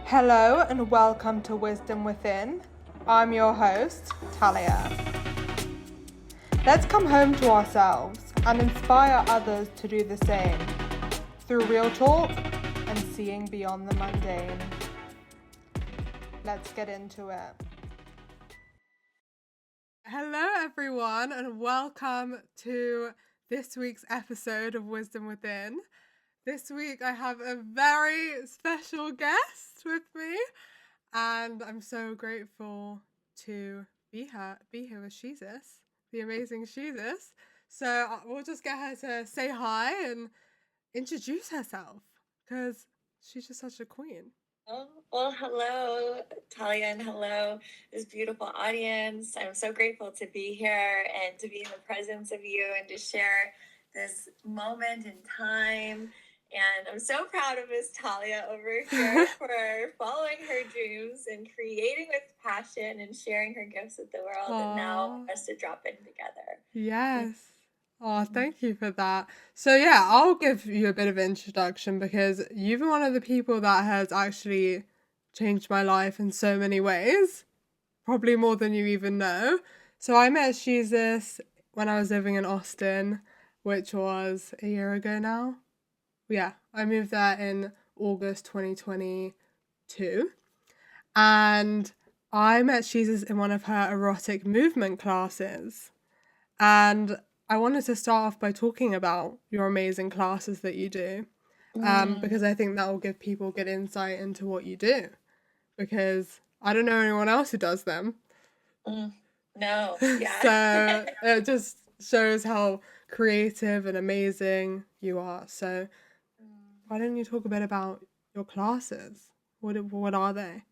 Hello and welcome to Wisdom Within. I'm your host, Talia. Let's come home to ourselves and inspire others to do the same through real talk and seeing beyond the mundane. Let's get into it. Hello everyone and welcome to this week's episode of Wisdom Within. This week I have a very special guest with me and I'm so grateful to be here with Shesuz, the amazing Shesuz. So we'll just get her to say hi and introduce herself because she's just such a queen. Well, hello, Talia, and hello, this beautiful audience. I'm so grateful to be here and to be in the presence of you and to share this moment in time. And I'm so proud of Miss Talia over here for following her dreams and creating with passion and sharing her gifts with the world. Aww. And now for us to drop in together. Yes. Oh, thank you for that. So yeah, I'll give you a bit of an introduction because you've been one of the people that has actually changed my life in so many ways, probably more than you even know. So I met Shesuz when I was living in Austin, which was a year ago now. Yeah, I moved there in August 2022. And I met Shesuz in one of her erotic movement classes. And I wanted to start off by talking about your amazing classes that you do, because I think that will give people good insight into what you do, because I don't know anyone else who does them. No, yeah. So it just shows how creative and amazing you are. So why don't you talk a bit about your classes? What are they?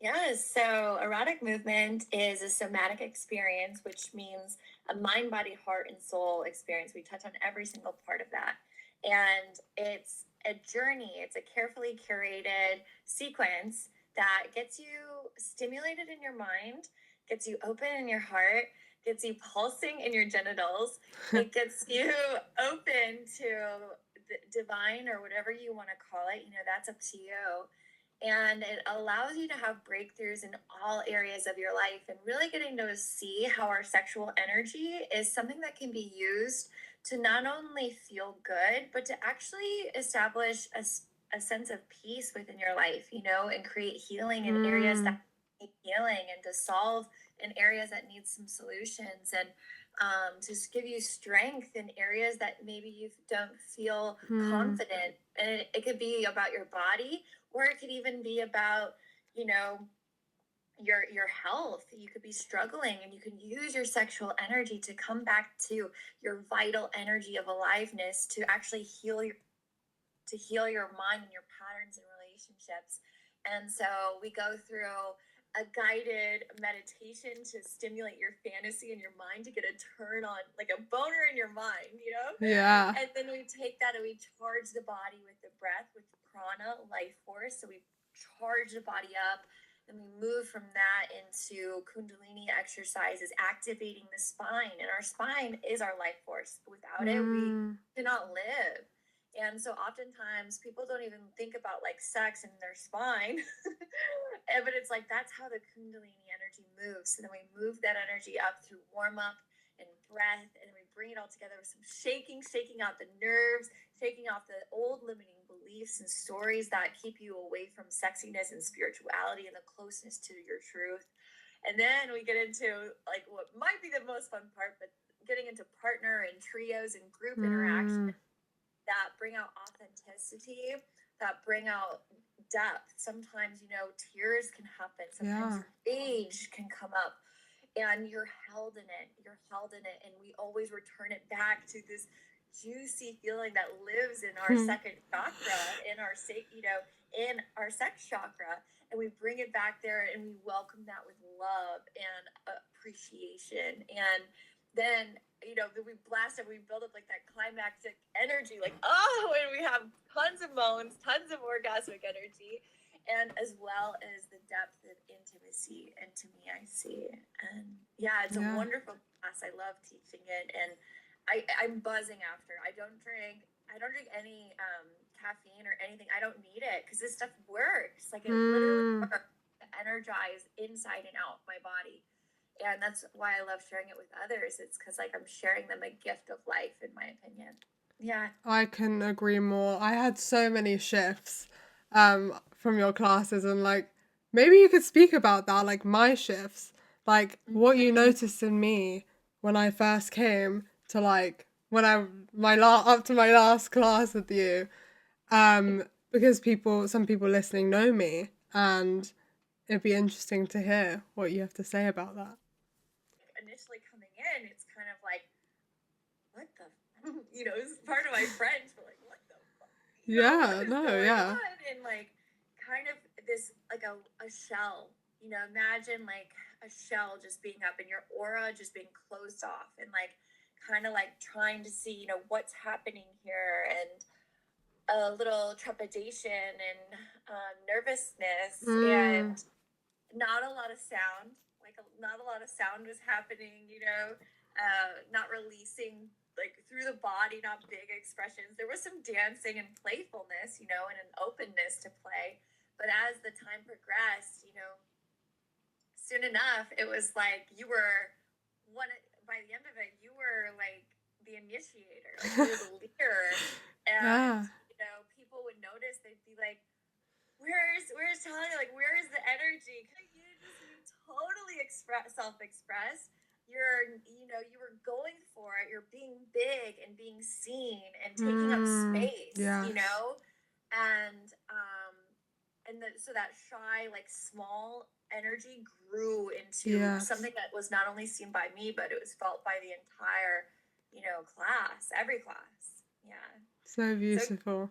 Yes, so erotic movement is a somatic experience, which means a mind, body, heart, and soul experience. We touch on every single part of that. And it's a journey, it's a carefully curated sequence that gets you stimulated in your mind, gets you open in your heart, gets you pulsing in your genitals. It gets you open to the divine or whatever you want to call it. You know, that's up to you. And it allows you to have breakthroughs in all areas of your life and really getting to see how our sexual energy is something that can be used to not only feel good, but to actually establish a sense of peace within your life, you know, and create healing in areas that need healing and to solve in areas that need some solutions and to give you strength in areas that maybe you don't feel confident. And it could be about your body, or it could even be about, you know, your health. You could be struggling and you can use your sexual energy to come back to your vital energy of aliveness to actually heal your mind and your patterns and relationships. And so we go through a guided meditation to stimulate your fantasy in your mind, to get a turn on, like a boner in your mind, you know? Yeah. And then we take that and we charge the body with the breath, with prana, life force. So we charge the body up and we move from that into Kundalini exercises, activating the spine. And our spine is our life force. Without it, we cannot live. And so oftentimes people don't even think about like sex in their spine, but it's like, that's how the Kundalini energy moves. So then we move that energy up through warm up and breath, and we bring it all together with some shaking out the nerves, shaking off the old limiting beliefs and stories that keep you away from sexiness and spirituality and the closeness to your truth. And then we get into like what might be the most fun part, but getting into partner and trios and group interaction that bring out authenticity, that bring out depth. Sometimes, you know, tears can happen. Sometimes rage can come up and you're held in it. And we always return it back to this juicy feeling that lives in our second chakra, in our, you know, in our sex chakra. And we bring it back there and we welcome that with love and appreciation. And then, you know, we blast it, we build up like that climactic energy, like, oh, and we have tons of moans, tons of orgasmic energy, and as well as the depth of intimacy. And to me, I see, and yeah, it's a wonderful class. I love teaching it, and I'm buzzing after. I don't drink any caffeine or anything. I don't need it because this stuff works. Like, it literally Mm. works to energize inside and out my body. And that's why I love sharing it with others. It's because, like, I'm sharing them a gift of life, in my opinion. Yeah. I can agree more. I had so many shifts from your classes, and like maybe you could speak about that, like my shifts, like what you noticed in me when I first came to like when I up to my last class with you. Because some people listening know me, and it'd be interesting to hear what you have to say about that. Initially coming in, it's kind of like, what the, part of my friends were like, what the fuck? Yeah, What is no, going yeah. on? And like, kind of this, like a shell, imagine like a shell just being up and your aura just being closed off, and like, kind of like trying to see, what's happening here, and a little trepidation and nervousness, and not a lot of sound. Like, not a lot of sound was happening, not releasing like through the body, not big expressions. There was some dancing and playfulness, and an openness to play. But as the time progressed, soon enough, it was like you were one. By the end of it, you were like the initiator, like you were the leader, and people would notice. They'd be like, "Where's Talia? Like, where is the energy?" You totally self-express. You were going for it. You're being big and being seen and taking up space. Yes. So that shy, like, small energy grew into something that was not only seen by me, but it was felt by the entire, class, every class. Yeah. So beautiful.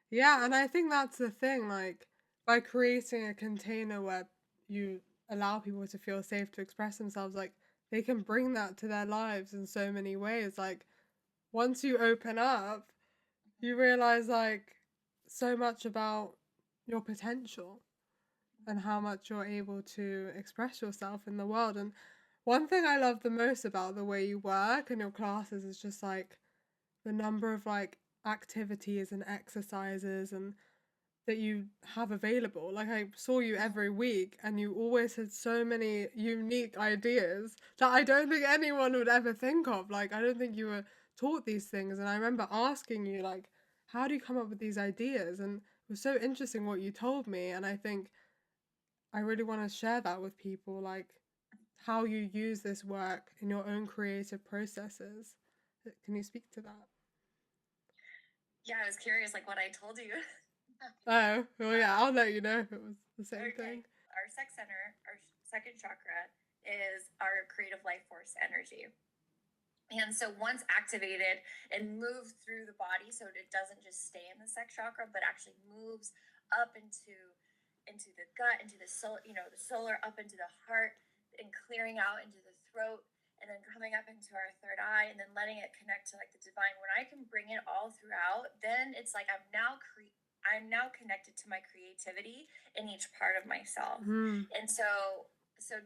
Yeah, and I think that's the thing, like, by creating a container where you allow people to feel safe to express themselves, like, they can bring that to their lives in so many ways. Like, once you open up, you realize, like, so much about your potential and how much you're able to express yourself in the world. And one thing I love the most about the way you work and your classes is just, like, the number of, like, activities and exercises and that you have available. Like, I saw you every week and you always had so many unique ideas that I don't think anyone would ever think of. Like, I don't think you were taught these things. And I remember asking you, like, how do you come up with these ideas? And it was so interesting what you told me. And I think I really want to share that with people, like how you use this work in your own creative processes. Can you speak to that? Yeah, I was curious, like, what I told you. Oh, well, yeah, I'll let you know if it was the same thing. Our sex center, our second chakra, is our creative life force energy. And so once activated and moved through the body, so it doesn't just stay in the sex chakra, but actually moves up into the gut, into the soul, the solar, up into the heart, and clearing out into the throat, and then coming up into our third eye, and then letting it connect to like the divine. When I can bring it all throughout, then it's like I'm now connected to my creativity in each part of myself. And so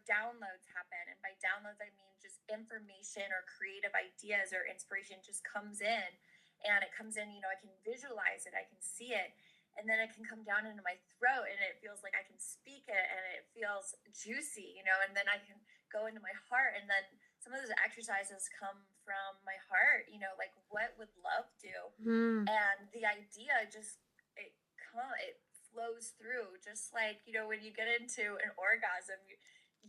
downloads happen, and by downloads I mean just information or creative ideas or inspiration just comes in, and it comes in, I can visualize it, I can see it, and then it can come down into my throat, and it feels like I can speak it, and it feels juicy, and then I can go into my heart, and then some of those exercises come from my heart, like, what would love do? And the idea just it flows through, just like, when you get into an orgasm,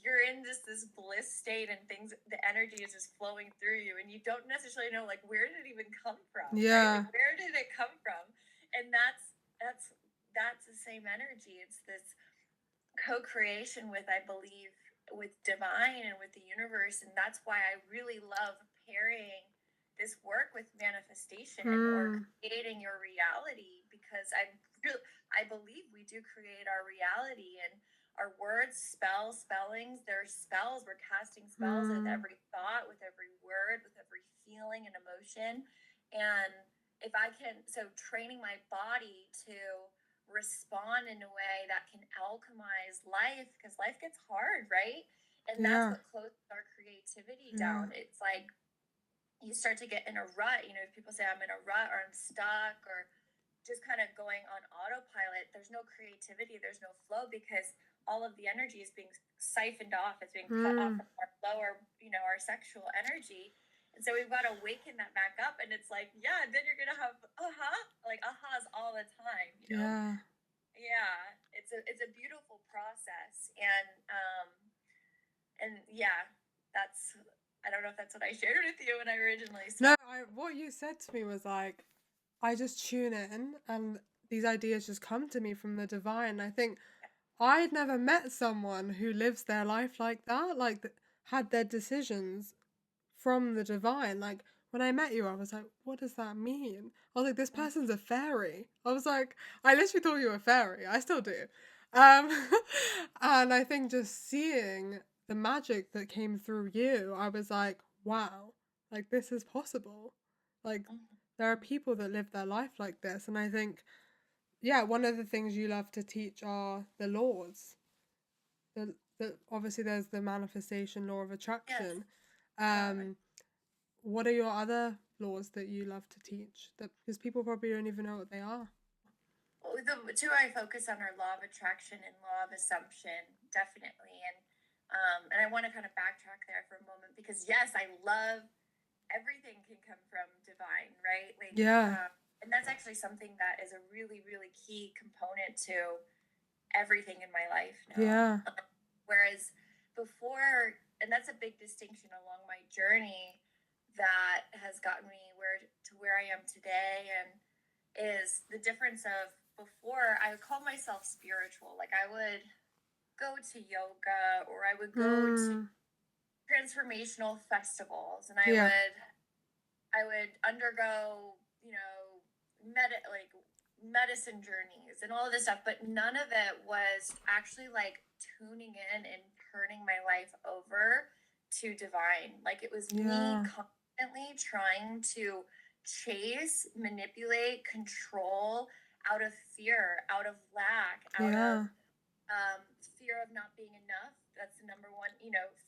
you're in just this bliss state, and the energy is just flowing through you, and you don't necessarily know, like, where did it even come from? Yeah. Right? Like, where did it come from? And that's the same energy. It's this co-creation with, I believe, with divine and with the universe. And that's why I really love pairing this work with manifestation or creating your reality, because I believe we do create our reality, and our words, spellings, they're spells. We're casting spells with every thought, with every word, with every feeling and emotion. And training my body to respond in a way that can alchemize life, because life gets hard, right? And that's what closes our creativity down. It's like you start to get in a rut. If people say I'm in a rut or I'm stuck, or just kind of going on autopilot. There's no creativity, there's no flow, because all of the energy is being siphoned off, it's being cut off from our lower, our sexual energy. And so we've got to waken that back up. And it's like, yeah, then you're going to have ahas all the time, Yeah. Yeah. It's a beautiful process. And yeah, I don't know if that's what I shared with you when I originally No, started. what you said to me was like, I just tune in and these ideas just come to me from the divine. I think I'd never met someone who lives their life like that, like had their decisions from the divine. Like when I met you, I was like, what does that mean? I was like, this person's a fairy. I was like, I literally thought you were a fairy. I still do. Um, and I think just seeing the magic that came through you, I was like, wow, like this is possible. Like there are people that live their life like this. And I think, yeah, one of the things you love to teach are the laws. The obviously there's the manifestation law of attraction. Yes. What are your other laws that you love to teach? That because people probably don't even know what they are. Well, the two I focus on are law of attraction and law of assumption, definitely. And I want to kind of backtrack there for a moment, because yes, I love everything can come from divine, right? Like, Yeah. and that's actually something that is a really, really key component to everything in my life now. Yeah. Whereas before, and that's a big distinction along my journey that has gotten me to where I am today, and is the difference of before I would call myself spiritual. Like I would go to yoga, or I would go to transformational festivals, and I would undergo, medicine journeys and all of this stuff, but none of it was actually like tuning in and turning my life over to divine. Like it was me constantly trying to chase, manipulate, control out of fear, out of lack, out of fear of not being enough. That's the number one,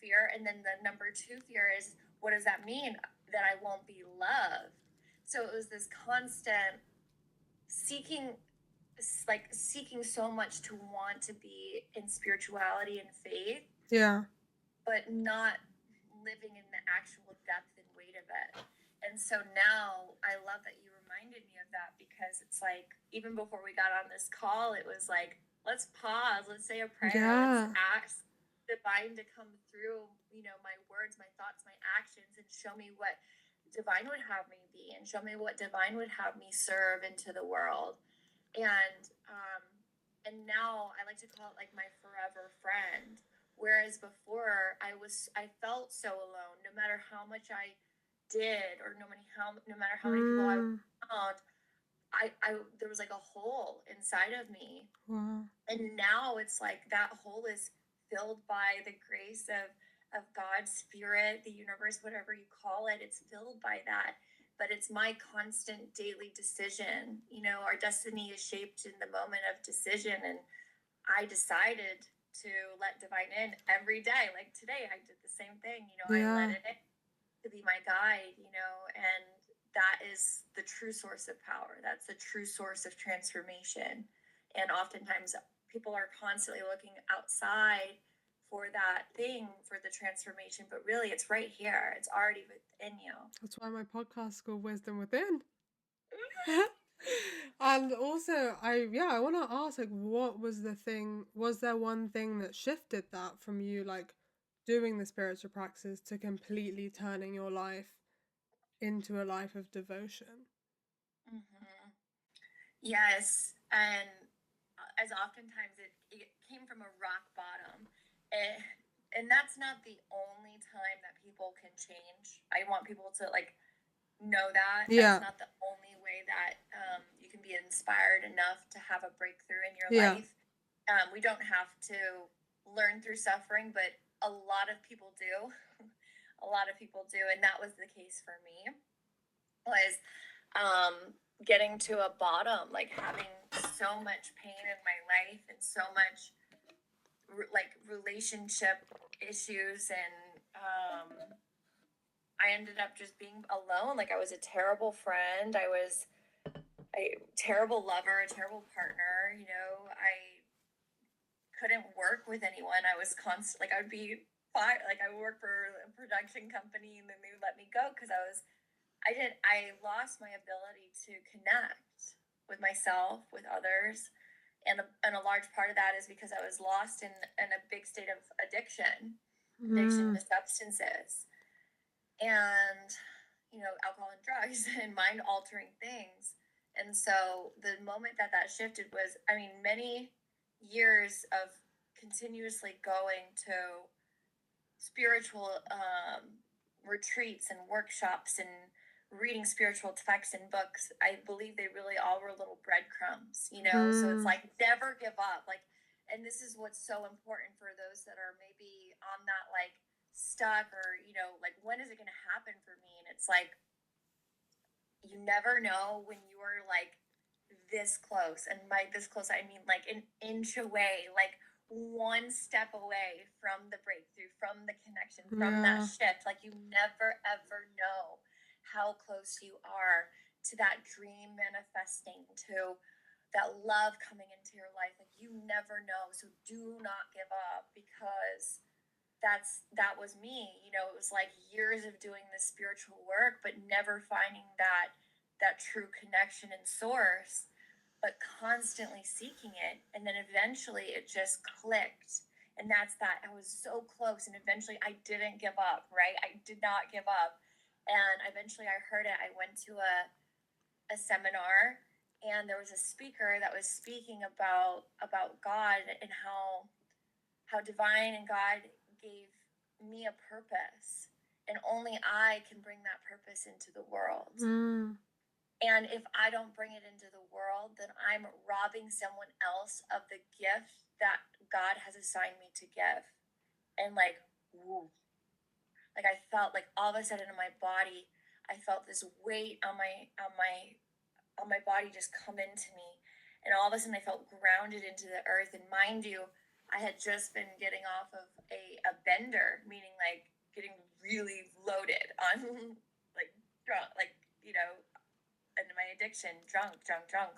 fear. And then the number two fear is, what does that mean? That I won't be loved. So it was this constant seeking so much to want to be in spirituality and faith. Yeah. But not living in the actual depth and weight of it. And so now I love that you reminded me of that, because it's like, even before we got on this call, it was like, let's pause, let's say a prayer, let's ask divine to come through, my words, my thoughts, my actions, and show me what divine would have me be, and show me what divine would have me serve into the world. And now I like to call it like my forever friend. Whereas before I felt so alone, no matter how much I did, or no matter how many people I found, I there was like a hole inside of me. Wow. And now it's like that hole is filled by the grace of God's spirit, the universe, whatever you call it. It's filled by that. But it's my constant daily decision. Our destiny is shaped in the moment of decision. And I decided to let divine in every day. Like today, I did the same thing. I let it in to be my guide, and that is the true source of power. That's the true source of transformation. And oftentimes people are constantly looking outside for that thing, for the transformation, but really it's right here. It's already within you. That's why my podcast is called Wisdom Within. And also I want to ask, like, what was there one thing that shifted that from you, like, doing the spiritual practice to completely turning your life into a life of devotion? Yes. And as oftentimes it came from a rock bottom. And that's not the only time that people can change. I want people to know that. That's not the only way that you can be inspired enough to have a breakthrough in your life. We don't have to learn through suffering, but a lot of people do. A lot of people do. And that was the case for me, was getting to a bottom, like having so much pain in my life and so much relationship issues, and I ended up just being alone. Like I was a terrible friend. I terrible lover, a terrible partner. You know, I couldn't work with anyone. I was constant, like I would be fine. Like I would work for a production company and then they would let me go because I lost my ability to connect with myself, with others. And a large part of that is because I was lost in a big state of addiction to substances and, you know, alcohol and drugs and mind altering things. And so the moment that shifted was, I mean, many years of continuously going to spiritual retreats and workshops and reading spiritual texts and books. I believe they really all were little breadcrumbs, you know? So it's like, never give up. Like, and this is what's so important for those that are maybe on that, like, stuck or, you know, like, when is it going to happen for me? And it's like, you never know when you are like this close. And by this close, I mean like an inch away, like one step away from the breakthrough, from the connection, from that shift. Like, you never ever know how close you are to that dream manifesting, to that love coming into your life. Like, you never know. So do not give up, because that was me. You know, it was like years of doing this spiritual work but never finding that true connection and source, but constantly seeking it. And then eventually it just clicked. And that's that. I was so close. And eventually I didn't give up, right? I did not give up. And eventually I heard it. I went to a seminar, and there was a speaker that was speaking about God and how divine and God gave me a purpose. And only I can bring that purpose into the world. And if I don't bring it into the world, then I'm robbing someone else of the gift that God has assigned me to give. And like, woo. Like, I felt like all of a sudden in my body, I felt this weight on my body just come into me. And all of a sudden I felt grounded into the earth. And mind you, I had just been getting off of a bender, meaning like getting really loaded on like drunk, like, you know, and my addiction, drunk,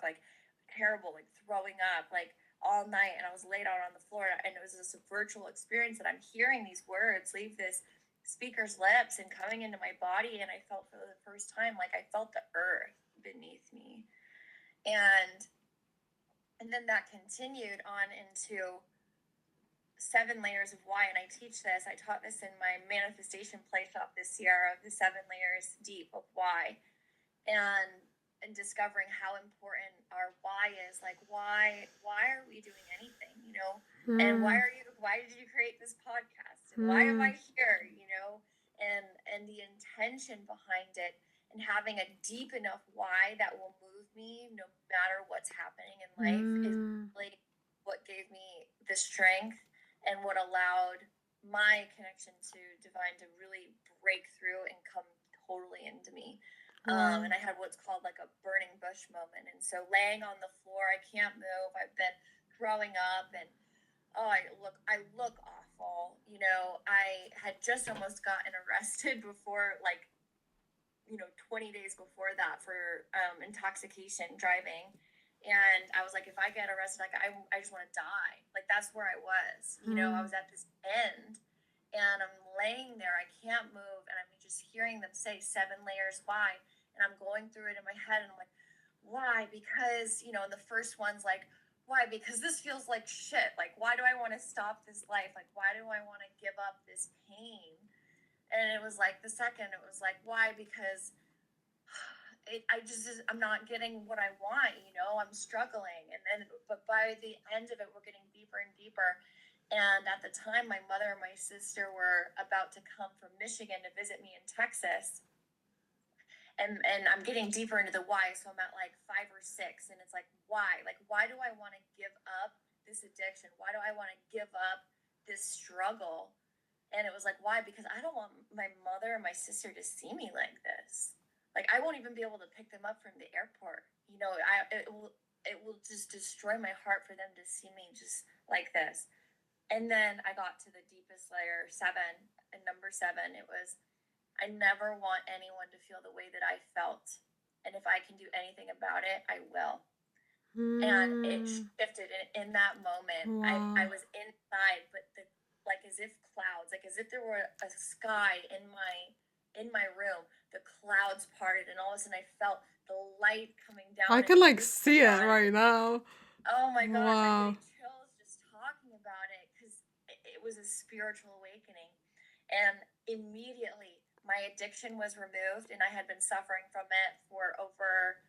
like terrible, like throwing up, like all night. And I was laid out on the floor, and it was this virtual experience that I'm hearing these words leave this speaker's lips and coming into my body. And I felt for the first time, like I felt the earth beneath me. And then that continued on into 7 layers of why. And I teach this, I taught this in my manifestation play shop this year, of the 7 layers deep of why. And discovering how important our why is. Like, why are we doing anything, you know? And why did you create this podcast? And why am I here, you know? And the intention behind it, and having a deep enough why that will move me no matter what's happening in life, is really what gave me the strength and what allowed my connection to divine to really break through and come totally into me. And I had what's called like a burning bush moment. And so laying on the floor, I can't move. I've been throwing up, and I look awful. You know, I had just almost gotten arrested before, like, you know, 20 days before that for intoxication driving. And I was like, if I get arrested, like I just want to die. Like, that's where I was. You know, I was at this end. And I'm laying there, I can't move, and I'm just hearing them say 7 layers why. And I'm going through it in my head, and I'm like, why? Because, you know, the first one's like, why? Because this feels like shit. Like, why do I want to stop this life? Like, why do I want to give up this pain? And it was like the second, it was like, why? Because I'm not getting what I want, you know, I'm struggling. And then, but by the end of it, we're getting deeper and deeper. And at the time, my mother and my sister were about to come from Michigan to visit me in Texas. And I'm getting deeper into the why. So I'm at like 5 or 6. And it's like, why? Like, why do I want to give up this addiction? Why do I want to give up this struggle? And it was like, why? Because I don't want my mother and my sister to see me like this. Like, I won't even be able to pick them up from the airport. You know, it will just destroy my heart for them to see me just like this. And then I got to the deepest layer, 7, and number 7, it was, I never want anyone to feel the way that I felt And if I can do anything about it, I will. And it Mm. shifted in that moment. I Wow. was inside, but like as if clouds, like as if there were a sky in my room, the clouds parted, and all of a sudden I felt the light coming I down can like into my see it body. right now. Oh my gosh, I'm Wow. getting chills just talking about it because it was a spiritual awakening. And immediately my addiction was removed, and I had been suffering from it for over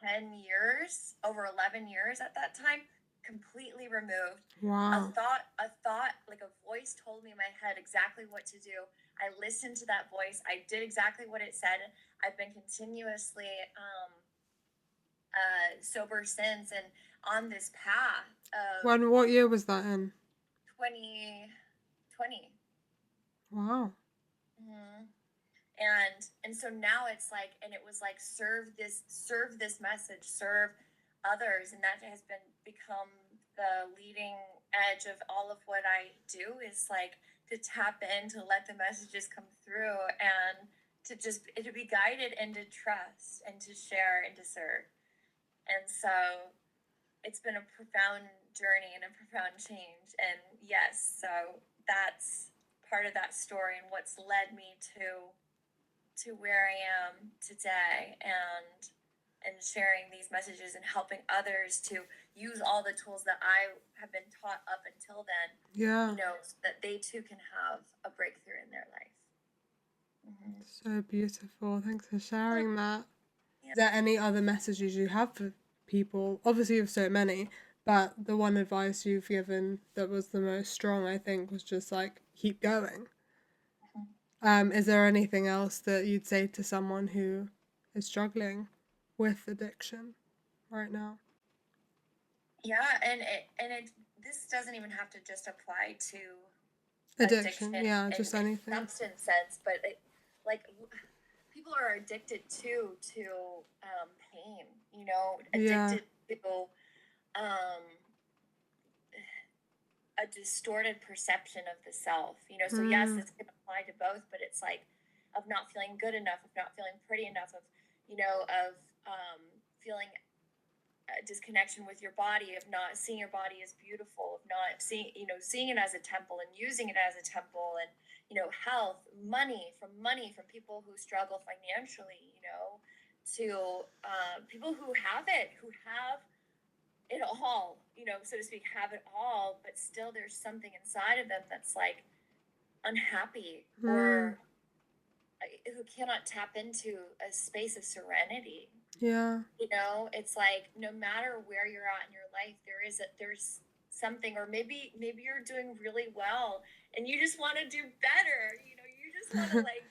10 years, over 11 years at that time, completely removed. Wow. A thought, like a voice told me in my head exactly what to do. I listened to that voice. I did exactly what it said. I've been continuously sober since, and on this path of What year was that in? 2020. Wow. Mm-hmm. And so now it's like, and it was like, serve this message, serve others, and that has become the leading edge of all of what I do, is like to tap in, to let the messages come through, and to be guided, and to trust, and to share, and to serve. And so it's been a profound journey and a profound change. And yes, so that's part of that story, and what's led me to where I am today, and sharing these messages and helping others to use all the tools that I have been taught up until then, Yeah. so that they too can have a breakthrough in their life. Mm-hmm. So beautiful. Thanks for sharing that. Yeah. Is there any other messages you have for people? Obviously, you have so many, but the one advice you've given that was the most strong, I think, was just like, keep going. Is there anything else that you'd say to someone who is struggling with addiction right now? Yeah, and it this doesn't even have to just apply to addiction Addiction, yeah, in just anything. substance sense, but like people are addicted to pain, Yeah. addicted to um, a distorted perception of the self, so yes, Mm, this can apply to both, but it's like of not feeling good enough, of not feeling pretty enough, of of feeling a disconnection with your body, of not seeing your body as beautiful, of not seeing it as a temple, and using it as a temple, and health, money from people who struggle financially, to people who have it all, so to speak, have it all, but still there's something inside of them that's like unhappy, mm, or who cannot tap into a space of serenity. yeah. It's like no matter where you're at in your life, there's something, or maybe you're doing really well and you just want to do better. You just want to like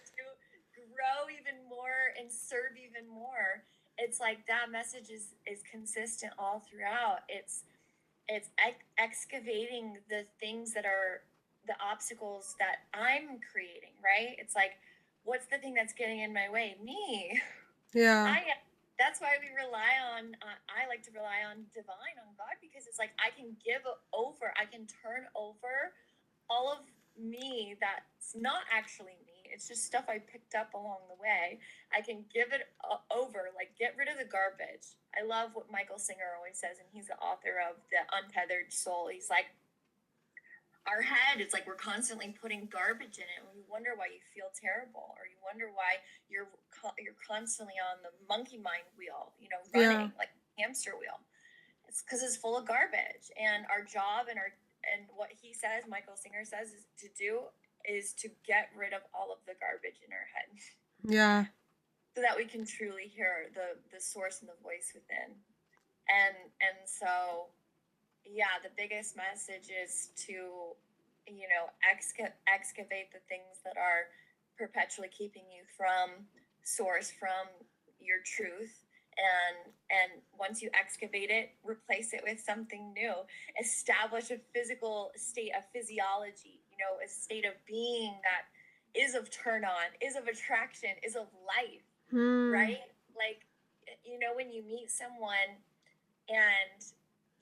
grow even more and serve even more. It's like that message is consistent all throughout. It's excavating the things that are the obstacles that I'm creating, right? It's like, what's the thing that's getting in my way? Me. Yeah. That's why we rely on I like to rely on divine, on God, because it's like I can I can turn over all of me that's not actually me. It's just stuff I picked up along the way. I can give it over, like get rid of the garbage. I love what Michael Singer always says, and he's the author of The Untethered Soul. He's like, our head, it's like we're constantly putting garbage in it, and you wonder why you feel terrible, or you wonder why you're constantly on the monkey mind wheel, Yeah. running like a hamster wheel. It's because it's full of garbage, and our job, and what he says, Michael Singer says, is to get rid of all of the garbage in our head, Yeah. so that we can truly hear the source and the voice within. And so, yeah, the biggest message is to, excavate the things that are perpetually keeping you from source, from your truth. And once you excavate it, replace it with something new. Establish a physical state of physiology, a state of being that is of turn on, is of attraction, is of life, Mm, right? Like, when you meet someone and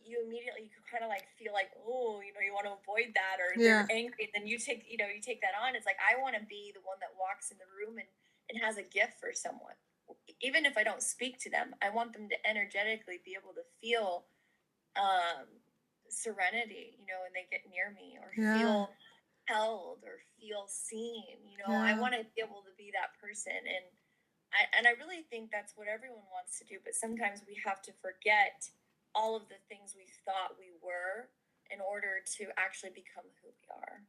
you immediately kind of like feel like, oh, you want to avoid that, or they're yeah. angry, then you take that on. It's like, I want to be the one that walks in the room and has a gift for someone. Even if I don't speak to them, I want them to energetically be able to feel serenity, when they get near me, or feel held or feel seen. I want to be able to be that person. And I really think that's what everyone wants to do. But sometimes we have to forget all of the things we thought we were in order to actually become who we are.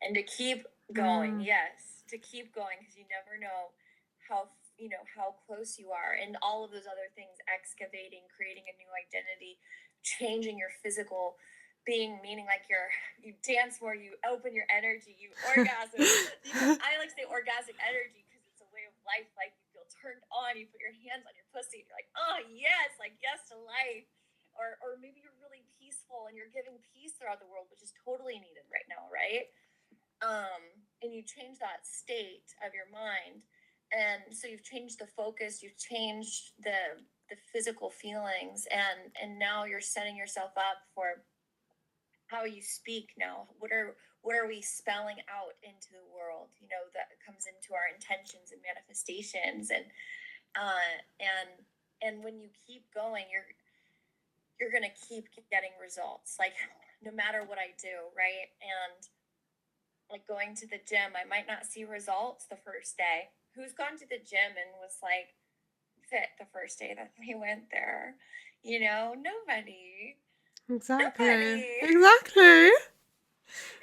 And to keep going, yes, to keep going, because you never know how close you are, and all of those other things, excavating, creating a new identity, changing your physical being, meaning like you dance more, you open your energy, you orgasm. I like to say orgasmic energy because it's a way of life. Like, you feel turned on, you put your hands on your pussy, and you're like, oh yes, like yes to life. Or maybe you're really peaceful and you're giving peace throughout the world, which is totally needed right now, right? And you change that state of your mind, and so you've changed the focus, you've changed the physical feelings, and now you're setting yourself up for how you speak now. What are we spelling out into the world, that comes into our intentions and manifestations, and when you keep going, you're going to keep getting results, like no matter what I do, right? And like going to the gym, I might not see results the first day. Who's gone to the gym and was like fit the first day that they went there? Nobody. Exactly. Nobody. Exactly.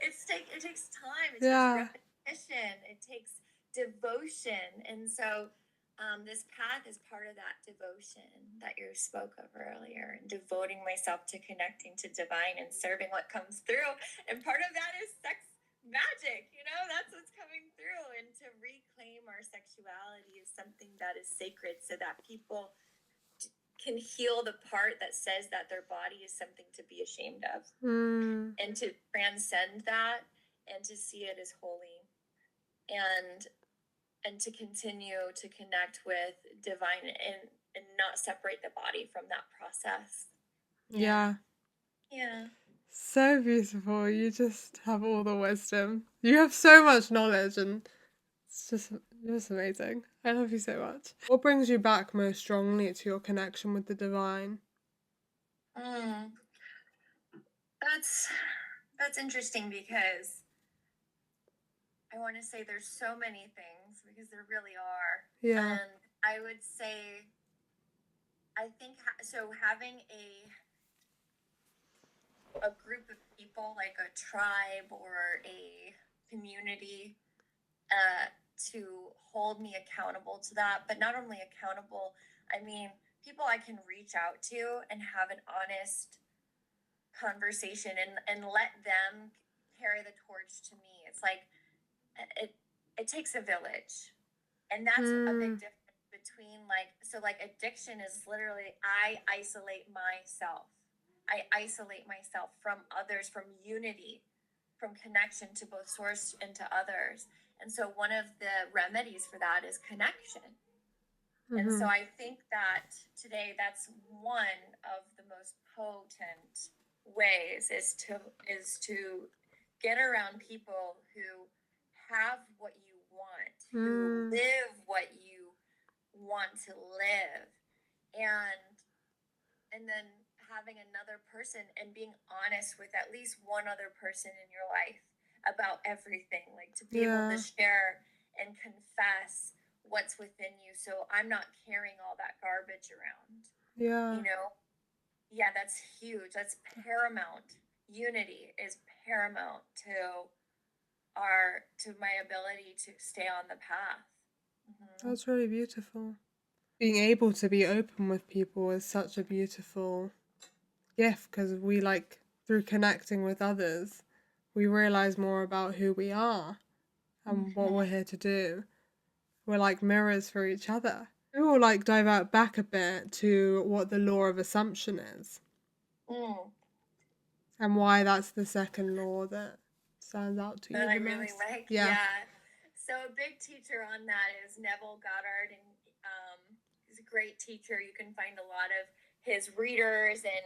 It takes time. It takes repetition. It takes devotion. And so this path is part of that devotion that you spoke of earlier, and devoting myself to connecting to divine and serving what comes through. And part of that is sex magic, that's what's coming through. And to reclaim our sexuality is something that is sacred, so that people can heal the part that says that their body is something to be ashamed of, and to transcend that and to see it as holy, and to continue to connect with divine, and not separate the body from that process. Yeah. So beautiful. You just have all the wisdom. You have so much knowledge, and it's just amazing. I love you so much. What brings you back most strongly to your connection with the divine? That's interesting, because I want to say there's so many things, because there really are. Yeah. And I would say, I think, so having a group of people, like a tribe or a community, to hold me accountable to that. But not only accountable, I mean, people I can reach out to and have an honest conversation, and let them carry the torch to me. It's like, it takes a village. And that's a big difference between, like addiction is literally, I isolate myself from others, from unity, from connection to both source and to others. And so one of the remedies for that is connection. And so I think that today, that's one of the most potent ways is to get around people who have what you want, who live what you want to live, and then having another person, and being honest with at least one other person in your life about everything, like to be able to share and confess what's within you, so I'm not carrying all that garbage around. That's huge. That's paramount. Unity is paramount to my ability to stay on the path. That's really beautiful. Being able to be open with people is such a beautiful gift, because we, like, through connecting with others, we realize more about who we are and what we're here to do. We're like mirrors for each other. We will, like, divert back a bit to what the law of assumption is, and why that's the second law that stands out to you. That I the really most. like. Yeah. So a big teacher on that is Neville Goddard, and he's a great teacher. You can find a lot of his readers and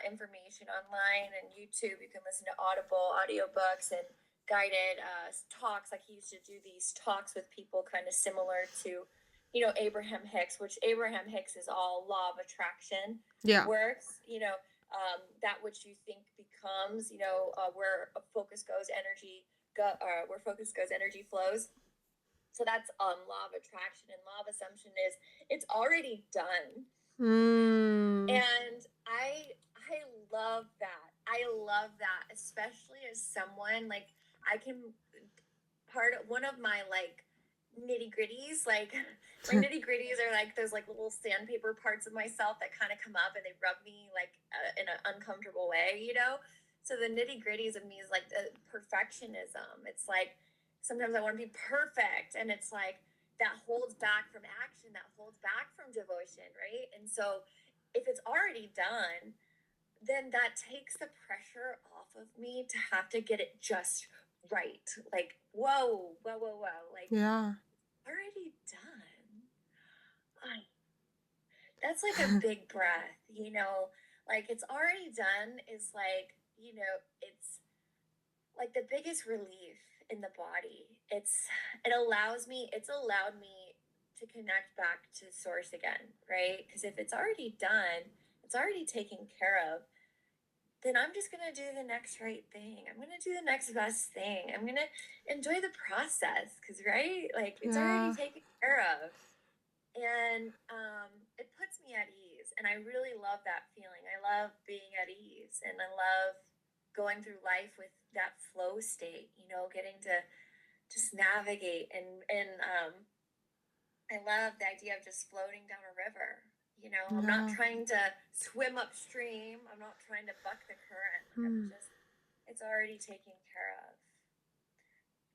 information online and YouTube. You can listen to Audible audiobooks, and guided talks. Like he used to do these talks with people kind of similar to, Abraham Hicks, which Abraham Hicks is all law of attraction Yeah. works, that which you think becomes, where a focus goes, where focus goes, energy flows. So that's law of attraction, and law of assumption is it's already done. And I love that. I love that, especially as someone like I can one of my like nitty gritties, like my nitty gritties are like those like little sandpaper parts of myself that kind of come up and they rub me like in an uncomfortable way, So the nitty gritties of me is like the perfectionism. It's like sometimes I want to be perfect, and it's like that holds back from action, that holds back from devotion, right? And so if it's already done, then that takes the pressure off of me to have to get it just right. Like, whoa. Like, Yeah. already done. That's like a big breath, Like, it's already done is like, it's like the biggest relief in the body. It's allowed me to connect back to source again, right? Because if it's already done, it's already taken care of, then I'm just going to do the next right thing. I'm going to do the next best thing. I'm going to enjoy the process because, right? Like, it's already taken care of. And it puts me at ease. And I really love that feeling. I love being at ease. And I love going through life with that flow state, getting to just navigate. And I love the idea of just floating down a river. I'm not trying to swim upstream. I'm not trying to buck the current. It's already taken care of.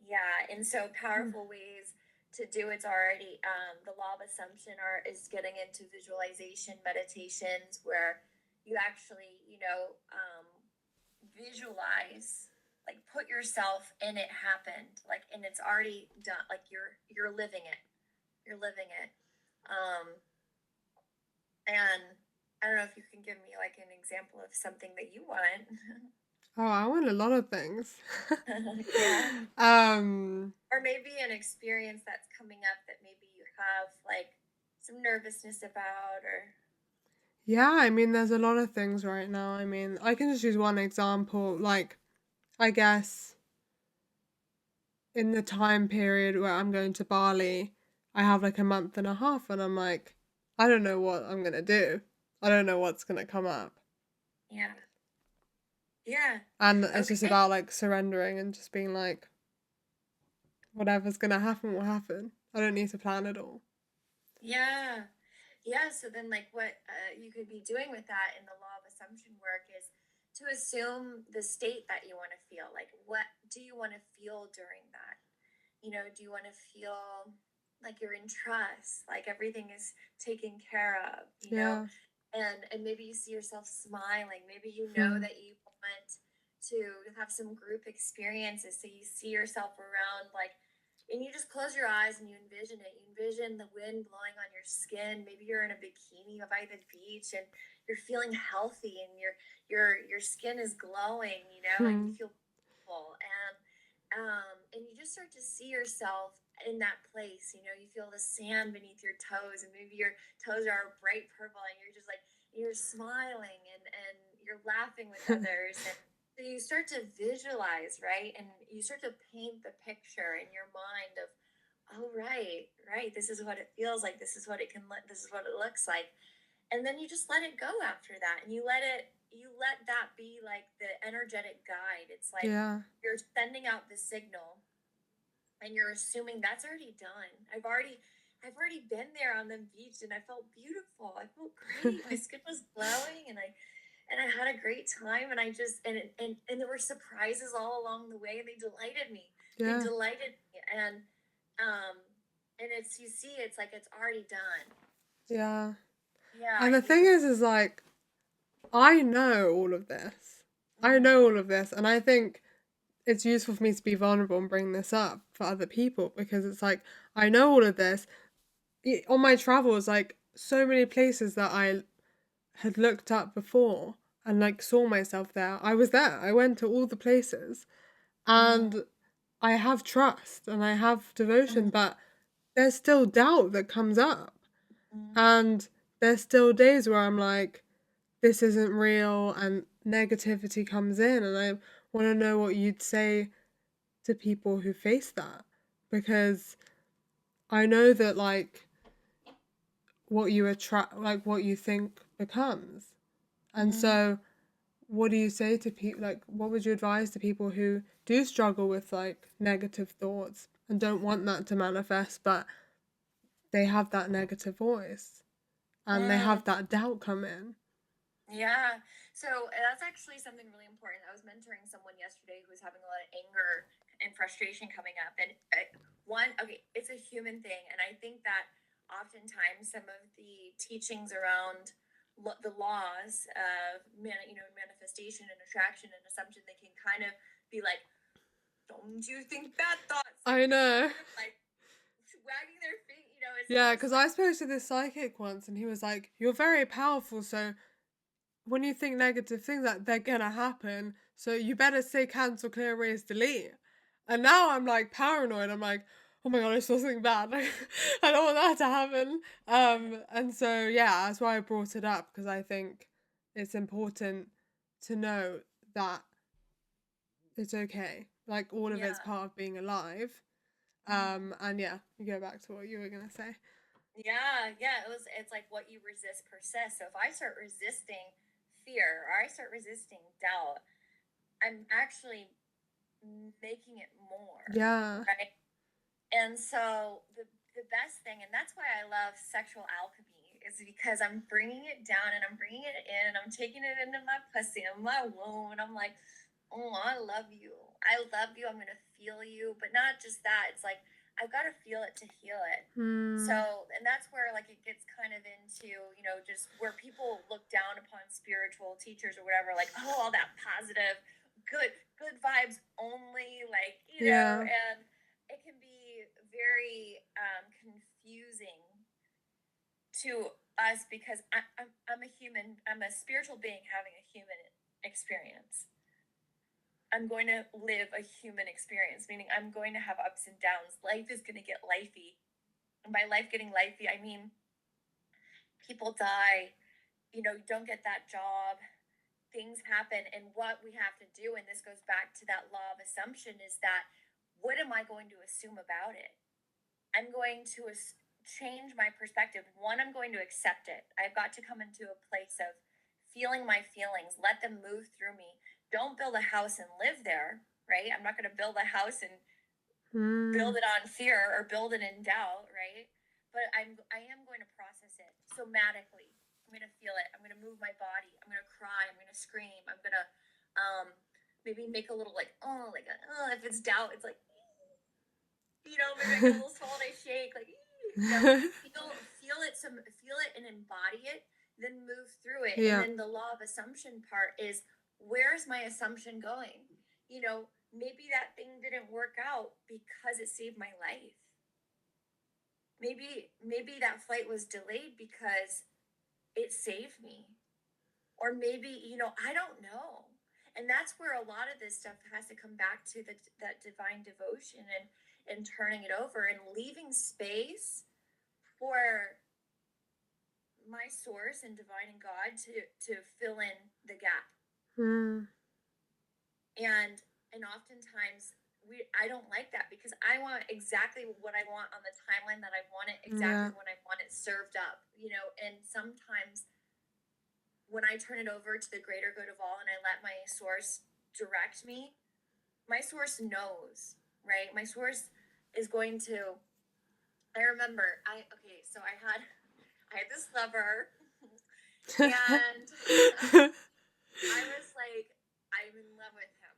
Yeah. And so powerful ways to do it's already, the law of assumption is getting into visualization meditations where you actually, visualize, like put yourself in it happened, like, and it's already done. Like you're living it. You're living it. And I don't know if you can give me like an example of something that you want. Oh, I want a lot of things. Yeah. Or maybe an experience that's coming up that maybe you have like some nervousness about, or. Yeah, I mean, there's a lot of things right now. I mean, I can just use one example. Like, I guess in the time period where I'm going to Bali, I have like a month and a half, and I'm like, I don't know what I'm going to do. I don't know what's going to come up. Yeah. Yeah. And it's just about like surrendering and just being like, whatever's going to happen will happen. I don't need to plan it all. Yeah. Yeah. So then, like, what you could be doing with that in the law of assumption work is to assume the state that you want to feel. Like, what do you want to feel during that? Do you want to feel like you're in trust, like everything is taken care of, know? And maybe you see yourself smiling. Maybe that you want to have some group experiences. So you see yourself around, like, and you just close your eyes and you envision it. You envision the wind blowing on your skin. Maybe you're in a bikini by the beach and you're feeling healthy and your skin is glowing, and you feel beautiful. And you just start to see yourself in that place. You feel the sand beneath your toes, and maybe your toes are bright purple, and you're just like, you're smiling and you're laughing with others. And so you start to visualize, right? And you start to paint the picture in your mind of, oh, right, this is what it feels like. This is what it looks like. And then you just let it go after that. And you let that be like the energetic guide. It's like you're sending out the signal and you're assuming that's already done. I've already been there on the beach and I felt beautiful. I felt great. My skin was glowing and I had a great time, and I just and there were surprises all along the way, and they delighted me. And it's, you see, it's like it's already done. Yeah. And the thing is like, I know all of this. And I think it's useful for me to be vulnerable and bring this up for other people, because it's like, I know all of this. On my travels, like, so many places that I had looked up before and like saw myself there. I was there. I went to all the places. And I have trust and I have devotion, but there's still doubt that comes up. And there's still days where I'm like, this isn't real, and negativity comes in, and I want to know what you'd say to people who face that, because I know that like what you attract, like what you think becomes. And so what do you say to people, like what would you advise to people who do struggle with like negative thoughts and don't want that to manifest, but they have that negative voice and they have that doubt come in? Yeah. So that's actually something really important. I was mentoring someone yesterday who was having a lot of anger and frustration coming up. And it's a human thing. And I think that oftentimes some of the teachings around the laws of manifestation and attraction and assumption, they can kind of be like, don't you think bad thoughts? I know. Like wagging their feet, Yeah, because I spoke to this psychic once and he was like, you're very powerful, so when you think negative things, like they're gonna happen, so you better say cancel, clear, erase, delete. And now I'm like paranoid. I'm like, oh my god, I saw something bad. Like, I don't want that to happen. And so yeah, that's why I brought it up, because I think it's important to know that it's okay. Like all of it's part of being alive. And yeah, you go back to what you were gonna say. Yeah. It's like what you resist persists. So if I start resisting fear or I start resisting doubt, I'm actually making it more. Yeah. Right. And so the best thing, and that's why I love sexual alchemy, is because I'm bringing it down and I'm bringing it in and I'm taking it into my pussy and my womb and I'm like, oh, I love you. I love you. I'm going to feel you. But not just that. It's like, I've got to feel it to heal it. So, and that's where like it gets kind of into, just where people look down upon spiritual teachers or whatever, like, oh, all that positive, good vibes only, like, and it can be very confusing to us because I'm a human, I'm a spiritual being having a human experience. I'm going to live a human experience, meaning I'm going to have ups and downs. Life is going to get lifey. And by life getting lifey, I mean people die, you don't get that job, things happen. And what we have to do, and this goes back to that law of assumption, is that what am I going to assume about it? I'm going to change my perspective. One, I'm going to accept it. I've got to come into a place of feeling my feelings, let them move through me. Don't build a house and live there, right? I'm not going to build a house and build it on fear or build it in doubt, right? But I am going to process it somatically. I'm going to feel it. I'm going to move my body. I'm going to cry. I'm going to scream. I'm going to maybe make a little if it's doubt, it's like, maybe like a little swallow shake, like, feel it and embody it, then move through it. Yeah. And then the law of assumption part is, where's my assumption going? Maybe that thing didn't work out because it saved my life. Maybe that flight was delayed because it saved me. Or maybe, I don't know. And that's where a lot of this stuff has to come back to that divine devotion and turning it over and leaving space for my source and divine and God to fill in the gap. And oftentimes I don't like that, because I want exactly what I want on the timeline that I want it, exactly when I want it served up, and sometimes when I turn it over to the greater good of all and I let my source direct me, my source knows, right? My source is going to, I remember, so I had this lover and I was like, I'm in love with him.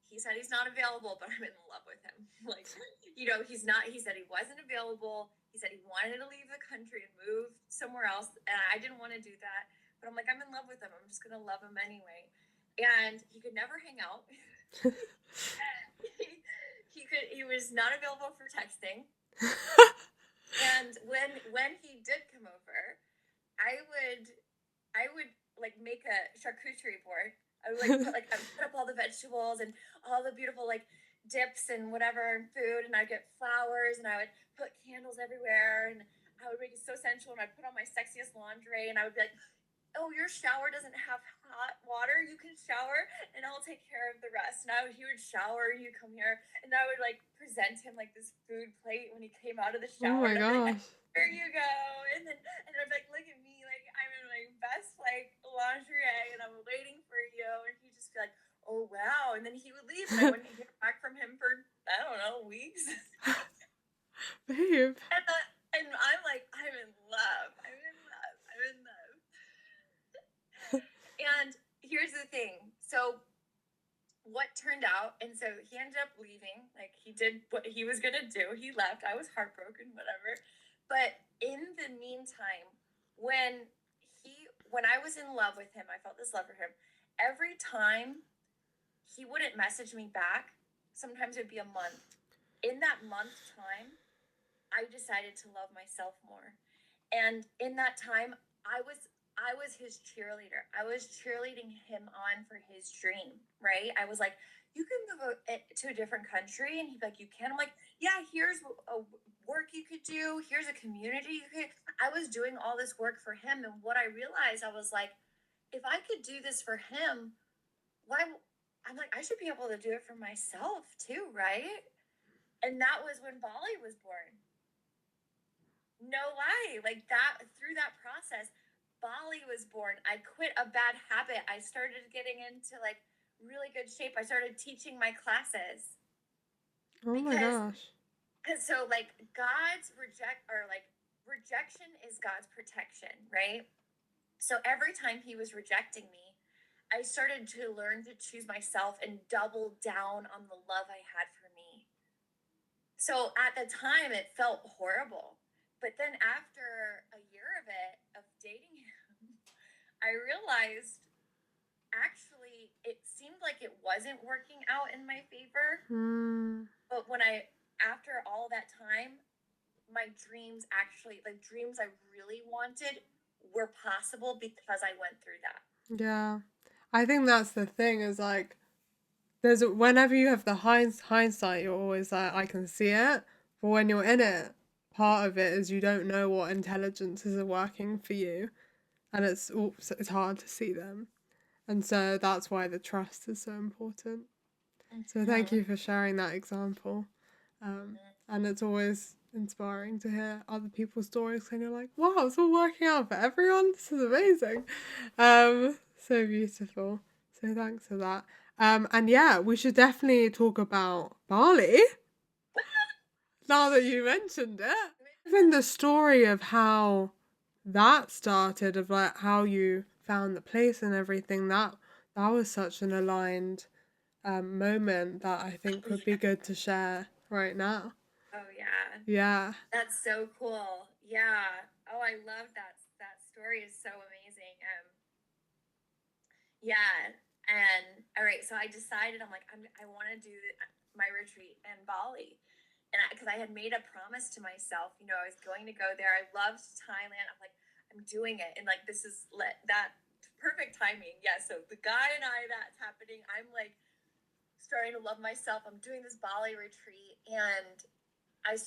He said he's not available, but I'm in love with him. Like, he said he wasn't available. He said he wanted to leave the country and move somewhere else. And I didn't want to do that. But I'm like, I'm in love with him. I'm just going to love him anyway. And he could never hang out. He was not available for texting. And when he did come over, I would like make a charcuterie board I would like I would put up all the vegetables and all the beautiful like dips and whatever and food, and I'd get flowers, and I would put candles everywhere, and I would make it so sensual, and I'd put on my sexiest lingerie, and I would be like, oh, your shower doesn't have hot water, you can shower and I'll take care of the rest. And he would shower, you come here, and I would like present him like this food plate when he came out of the Oh shower, my and I'd be like, gosh. here you go. And I'd be like, look at me, like I'm in my best like lingerie and I'm waiting for you. And he'd just be like, oh wow. And then he would leave and I wouldn't hear back from him for, I don't know, weeks. Babe. And I'm like, I'm in love. I'm in love. I'm in love. And here's the thing. So what turned out, and so he ended up leaving. Like he did what he was gonna do. He left. I was heartbroken, whatever. But in the meantime, when I was in love with him, I felt this love for him. Every time he wouldn't message me back, sometimes it'd be a month. In that month time, I decided to love myself more. And in that time, I was his cheerleader. I was cheerleading him on for his dream, right? I was like, you can move to a different country. And he'd be like, you can? I'm like, yeah, here's a work you could do. Here's a community you could. I was doing all this work for him. And what I realized, I was like, if I could do this for him, why? I'm like, I should be able to do it for myself too, right? And that was when Bali was born. No lie. Like that, through that process, Bali was born. I quit a bad habit. I started getting into like really good shape. I started teaching my classes. Oh my gosh. Because so like rejection is God's protection, right? So every time he was rejecting me, I started to learn to choose myself and double down on the love I had for me. So at the time it felt horrible. But then after a year of dating him, I realized actually it seemed like it wasn't working out in my favor. But after all that time, my dreams actually, the dreams I really wanted were possible because I went through that. Yeah. I think that's the thing is like, whenever you have the hindsight, you're always like, I can see it. But when you're in it, part of it is you don't know what intelligences are working for you. And it's hard to see them. And so that's why the trust is so important. So thank you for sharing that example. And it's always inspiring to hear other people's stories and you're like, wow, it's all working out for everyone. This is amazing. So beautiful. So thanks for that. And yeah, we should definitely talk about Bali now that you mentioned it. Even the story of how that started, of like how you found the place and everything, that was such an aligned moment that I think would be good to share right now. Oh yeah. Yeah. That's so cool. Yeah. Oh, I love that. That story is so amazing. Yeah. And all right, so I decided I'm like I want to do my retreat in Bali. And because I had made a promise to myself, you know, I was going to go there. I loved Thailand. I'm like, I'm doing it. And like, this is that perfect timing. Yeah. So the guy and I, that's happening. I'm like starting to love myself. I'm doing this Bali retreat. And I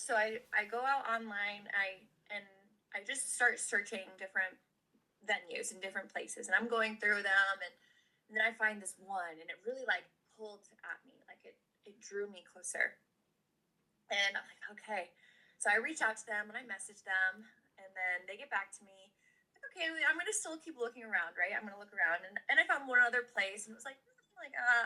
go out online. I just start searching different venues in different places. And I'm going through them. And then I find this one and it really like pulled at me. Like it drew me closer. And I'm like, okay. So I reach out to them and I message them and then they get back to me. Like, okay, I'm going to still keep looking around, right? I'm going to look around. And I found one other place and it was like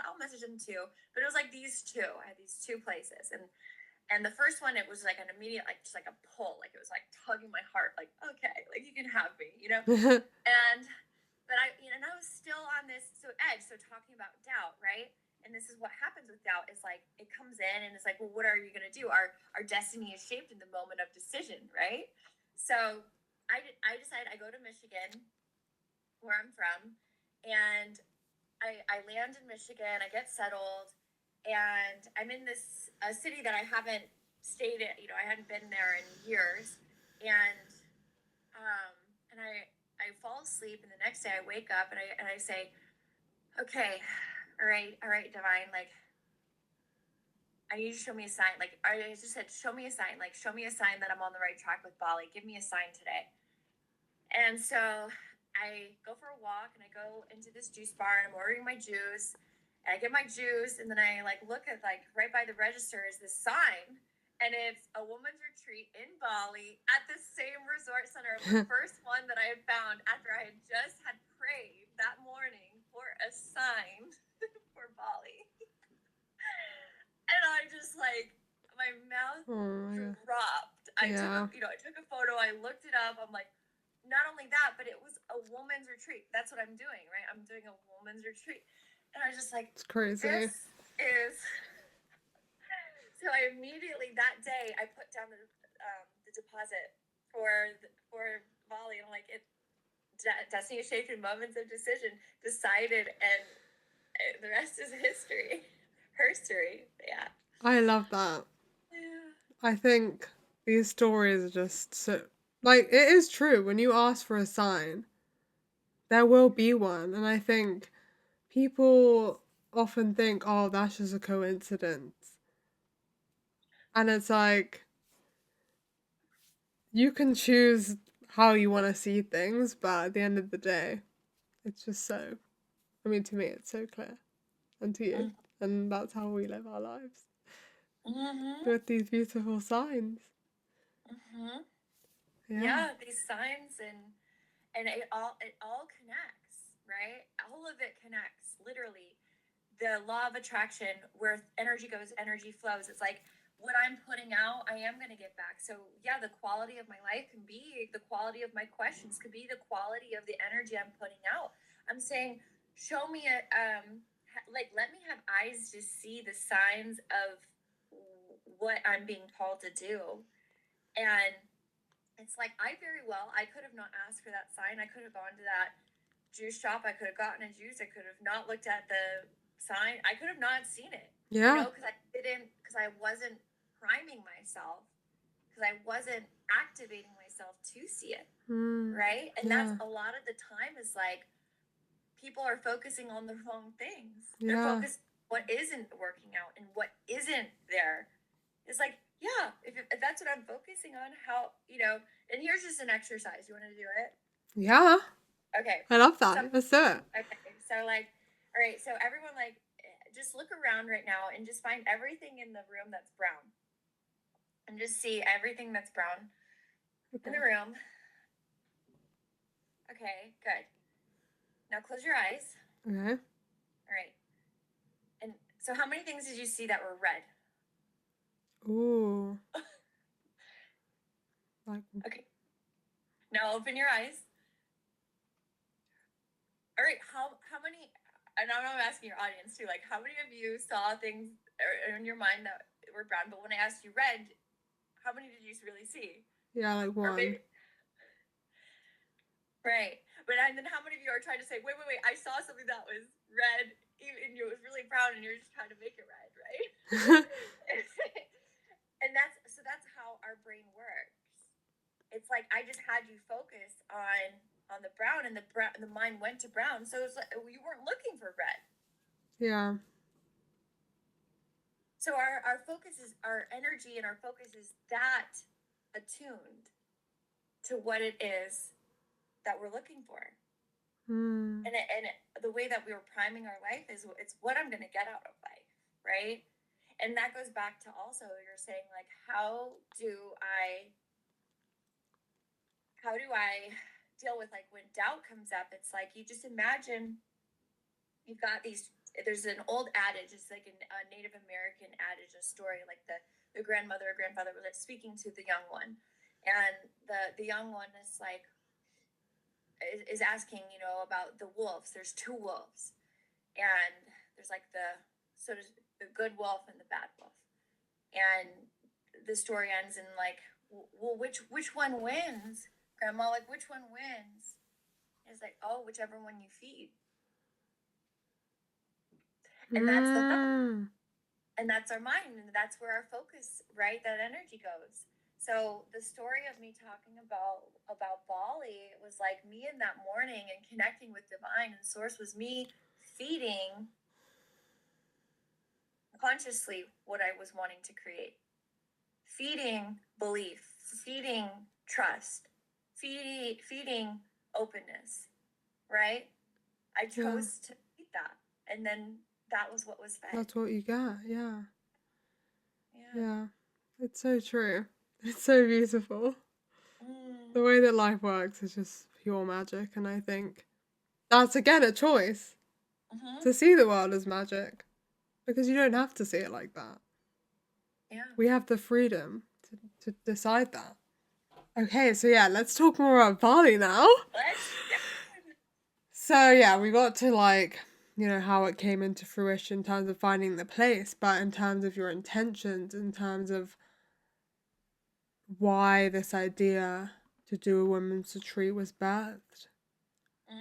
I'll message them too. But it was like these two. I had these two places. And the first one, it was like an immediate, like, just like a pull. Like, it was like tugging my heart. Like, okay, like, you can have me, you know? But I was still on this edge. So talking about doubt, right? And this is what happens with doubt is like it comes in and it's like, well, what are you going to do? Our destiny is shaped in the moment of decision, right? So I decided I go to Michigan, where I'm from, and I land in Michigan. I get settled, and I'm in a city that I haven't stayed in. You know, I hadn't been there in years, and I fall asleep, and the next day I wake up and I say, Okay. All right, divine. Like, I need you to show me a sign. Like, I just said, show me a sign. Like, show me a sign that I'm on the right track with Bali. Give me a sign today. And so I go for a walk and I go into this juice bar and I'm ordering my juice. And I get my juice and then I like look at like right by the register is this sign. And it's a woman's retreat in Bali at the same resort center of the first one that I had found after I had just had prayed that morning for a sign for Bali. And I just like my mouth dropped. I took a photo, I looked it up, I'm like, not only that, but it was a woman's retreat. That's what I'm doing, right? I'm doing a woman's retreat. And I was just like, it's crazy. This is. So I immediately, that day, I put down the deposit for Bali. And I'm like, Destiny is shaped in moments of decision, decided, and the rest is history. Herstory. Yeah. I love that. Yeah. I think these stories are just so, like, it is true. When you ask for a sign, there will be one. And I think people often think, oh, that's just a coincidence. And it's like, you can choose how you want to see things, but at the end of the day, it's just so, I mean, to me, it's so clear. And to you. And that's how we live our lives. With these beautiful signs. Yeah, these signs and it all connects, right? All of it connects, literally. The law of attraction, where energy goes, energy flows. It's like what I'm putting out, I am going to get back. So yeah, the quality of my life can be the quality of my questions, could be the quality of the energy I'm putting out. I'm saying, show me like, let me have eyes to see the signs of what I'm being called to do. And it's like, I could have not asked for that sign. I could have gone to that juice shop. I could have gotten a juice. I could have not looked at the sign. I could have not seen it. Yeah. Because I wasn't priming myself, because I wasn't activating myself to see it. Right? And that's a lot of the time is like, people are focusing on the wrong things. They're focused on what isn't working out and what isn't there. It's like, yeah, if that's what I'm focusing on, how, and here's just an exercise. You want to do it? Yeah. Okay. I love that. Let's do it. Okay. So, like, all right. So, everyone, like, just look around right now and just find everything in the room that's brown. And just see everything that's brown in the room. Okay, good. Now, close your eyes. Okay. All right. And so, how many things did you see that were red? Ooh. Okay. Now open your eyes. All right. How many? And I'm asking your audience too. Like, how many of you saw things in your mind that were brown? But when I asked you red, how many did you really see? Yeah, like one. Right. But and then how many of you are trying to say, wait, I saw something that was red, even it was really brown, and you're just trying to make it red, right? And that's how our brain works. It's like, I just had you focus on the brown, and the mind went to brown. So it's like you weren't looking for red. Yeah. So our focus is, our energy and our focus is that attuned to what it is that we're looking for. And the way that we were priming our life is, it's what I'm going to get out of life, right? And that goes back to also, you're saying, like, how do I deal with, like, when doubt comes up? It's like, you just imagine you've got there's an old adage, it's like a Native American adage, a story, like the grandmother or grandfather was, like, speaking to the young one, and the young one is like, is asking, about the wolves. There's two wolves, and there's like the good wolf and the bad wolf, and the story ends in like, well, which one wins, Grandma? Like, which one wins? It's like, oh, whichever one you feed. And that's the thought. And that's our mind, and that's where our focus, right? That energy goes. So the story of me talking about Bali was like me in that morning and connecting with divine and source was me feeding consciously what I was wanting to create, feeding belief, feeding trust, feeding openness, right? I chose to feed that, and then that was what was fed. That's what you get. Yeah. Yeah. It's so true. It's so beautiful. The way that life works is just pure magic, and I think that's again a choice to see the world as magic, because you don't have to see it like that. Yeah. We have the freedom to decide that. Okay, so yeah, let's talk more about Bali now. So yeah, we got to like, you know, how it came into fruition in terms of finding the place, but in terms of your intentions, in terms of why this idea to do a women's retreat was birthed.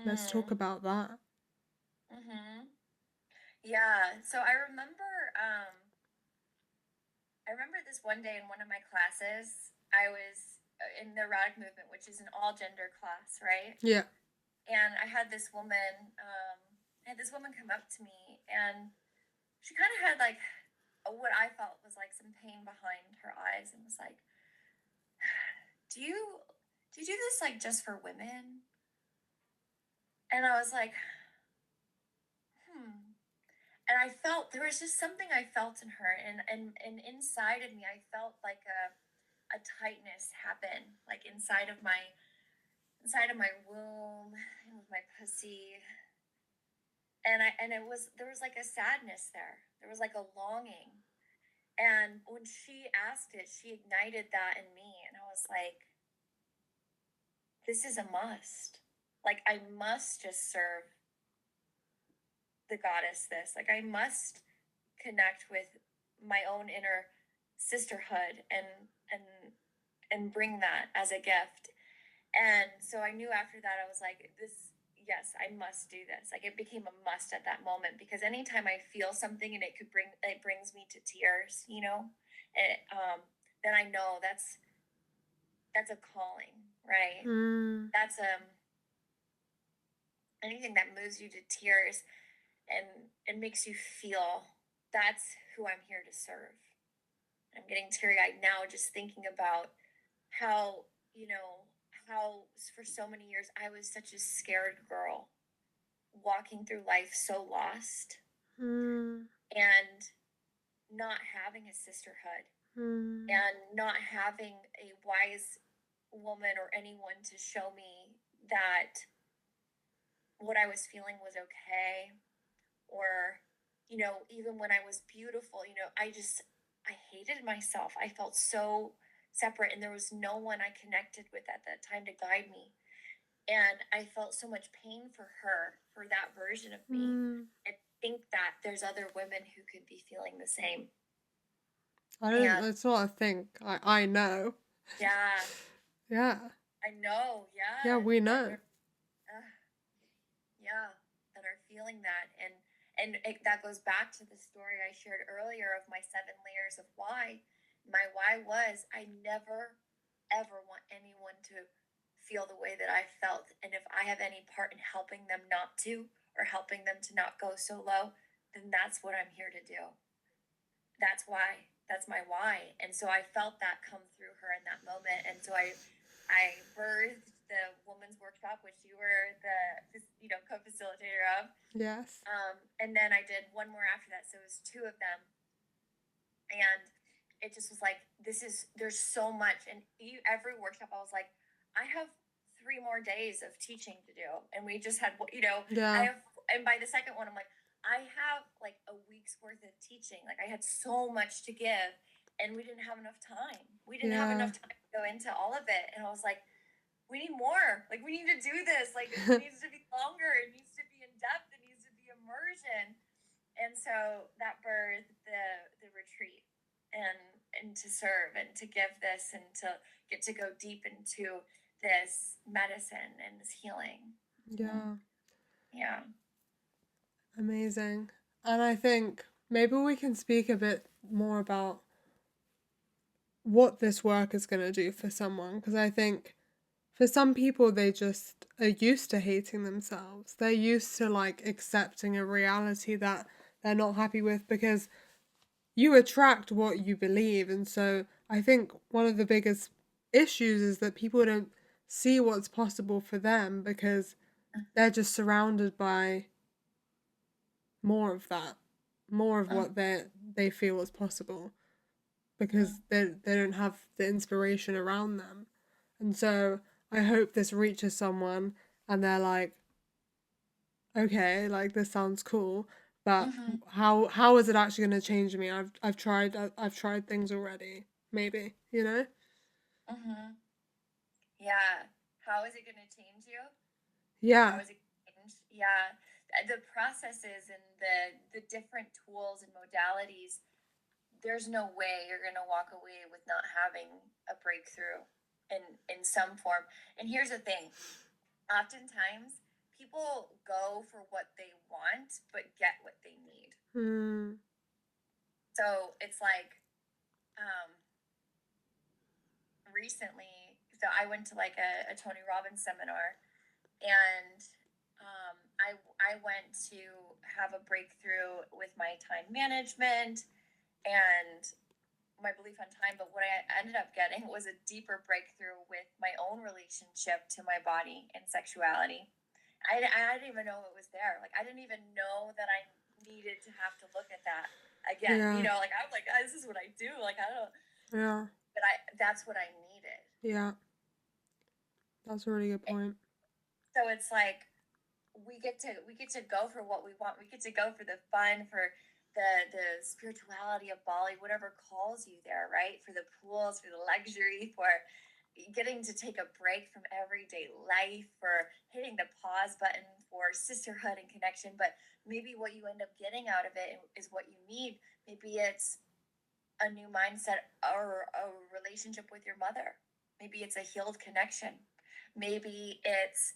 Let's talk about that. Yeah, so I remember this one day in one of my classes, I was in the erotic movement, which is an all gender class, right? Yeah. And I had this woman come up to me, and she kind of had like what I felt was like some pain behind her eyes, and was like, do you do this like just for women? And I was like, and I felt there was just something I felt in her, and inside of me I felt like a tightness happen, like inside of my womb and with my pussy. And there was like a sadness there. There was like a longing. And when she asked it, she ignited that in me, and I was like, this is a must. Like, I must just serve the goddess this. Like, I must connect with my own inner sisterhood and bring that as a gift. And so I knew after that, I was like, yes, I must do this. Like, it became a must at that moment, because anytime I feel something and it brings me to tears, you know, then I know that's a calling, right? That's anything that moves you to tears and makes you feel, that's who I'm here to serve. I'm getting teary-eyed now just thinking about how, you know, how for so many years I was such a scared girl, walking through life so lost, and not having a sisterhood, and not having a wise woman or anyone to show me that what I was feeling was okay, or, you know, even when I was beautiful, you know, I hated myself. I felt so separate, and there was no one I connected with at that time to guide me. And I felt so much pain for her, for that version of me. I think that there's other women who could be feeling the same. That's what I think. I know. Yeah. Yeah. I know. Yeah. Yeah, we know. That are feeling that. And that goes back to the story I shared earlier of my 7 layers of why. My why was, I never, ever want anyone to feel the way that I felt. And if I have any part in helping them not to, or helping them to not go so low, then that's what I'm here to do. That's why. That's my why. And so I felt that come through her in that moment. And so I birthed the women's workshop, which you were the co-facilitator of. Yes. And then I did one more after that, so it was 2 of them. And it just was like, there's so much. And every workshop I was like, I have 3 more days of teaching to do, and we just had, and by the second one I'm like, I have like a week's worth of teaching. Like, I had so much to give, and we didn't have enough time. We didn't have enough time to go into all of it. And I was like, we need more. Like, we need to do this. Like, it needs to be longer. It needs to be in depth. It needs to be immersion. And so that birthed the retreat, and to serve and to give this, and to get to go deep into this medicine and this healing. Yeah. Yeah. Amazing. And I think maybe we can speak a bit more about what this work is going to do for someone, because I think for some people, they just are used to hating themselves. They're used to like accepting a reality that they're not happy with, because you attract what you believe. And so I think one of the biggest issues is that people don't see what's possible for them, because they're just surrounded by more of that, more of what they feel is possible, because they don't have the inspiration around them. And so I hope this reaches someone and they're like, okay, like this sounds cool, but Mm-hmm. how is it actually going to change me? I've tried things already. Maybe, you know? Mm-hmm. Yeah. How is it going to change you? How Yeah. is it changed? Yeah. The processes and the different tools and modalities, there's no way you're going to walk away with not having a breakthrough in some form. And here's the thing. Oftentimes people go for what they want but get what they need. Hmm. So it's like um recently, so I went to like a Tony Robbins seminar, and I went to have a breakthrough with my time management and my belief on time. But what I ended up getting was a deeper breakthrough with my own relationship to my body and sexuality. I didn't even know it was there. Like, I didn't even know that I needed to have to look at that again. Yeah. Like I'm like, oh, this is what I do. Like, I don't, Yeah. but that's what I needed. Yeah. That's a really good point. So it's like we get to go for what we want. We get to go for the fun, for the spirituality of Bali, whatever calls you there, right? For the pools, for the luxury, for getting to take a break from everyday life, for hitting the pause button for sisterhood and connection. But maybe what you end up getting out of it is what you need. Maybe it's a new mindset or a relationship with your mother. Maybe it's a healed connection. Maybe it's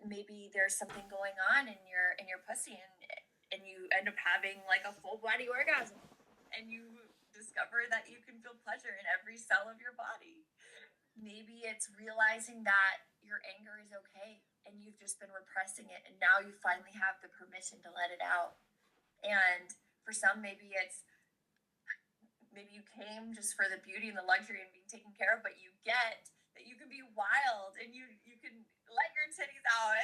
maybe there's something going on in your pussy, and you end up having like a full body orgasm, and you discover that you can feel pleasure in every cell of your body. Maybe it's realizing that your anger is okay and you've just been repressing it, and now you finally have the permission to let it out. And for some, maybe you came just for the beauty and the luxury and being taken care of, but you get that you can be wild and you can let your titties out.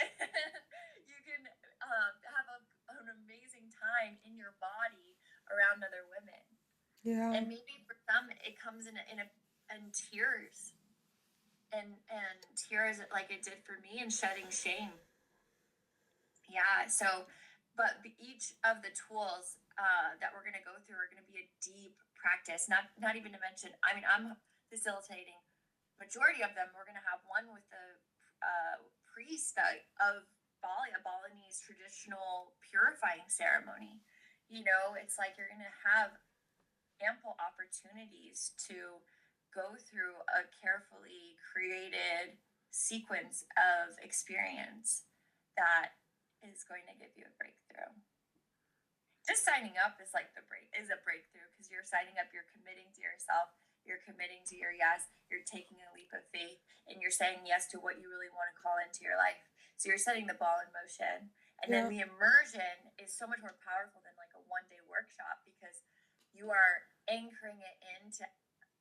You can have an amazing time in your body around other women. Yeah. And maybe for some it comes in tears, and tears like it did for me, and shedding shame. Yeah. So, but each of the tools that we're going to go through are going to be a deep practice. Not even to mention, I mean, I'm facilitating majority of them. We're going to have one with the priest of Bali, a Balinese traditional purifying ceremony. It's like you're going to have ample opportunities to go through a carefully created sequence of experience that is going to give you a breakthrough. Just signing up is like is a breakthrough, because you're signing up, you're committing to yourself, you're committing to your yes, you're taking a leap of faith, and you're saying yes to what you really want to call into your life. So you're setting the ball in motion. And then the immersion is so much more powerful than like a 1-day workshop, because you are anchoring it into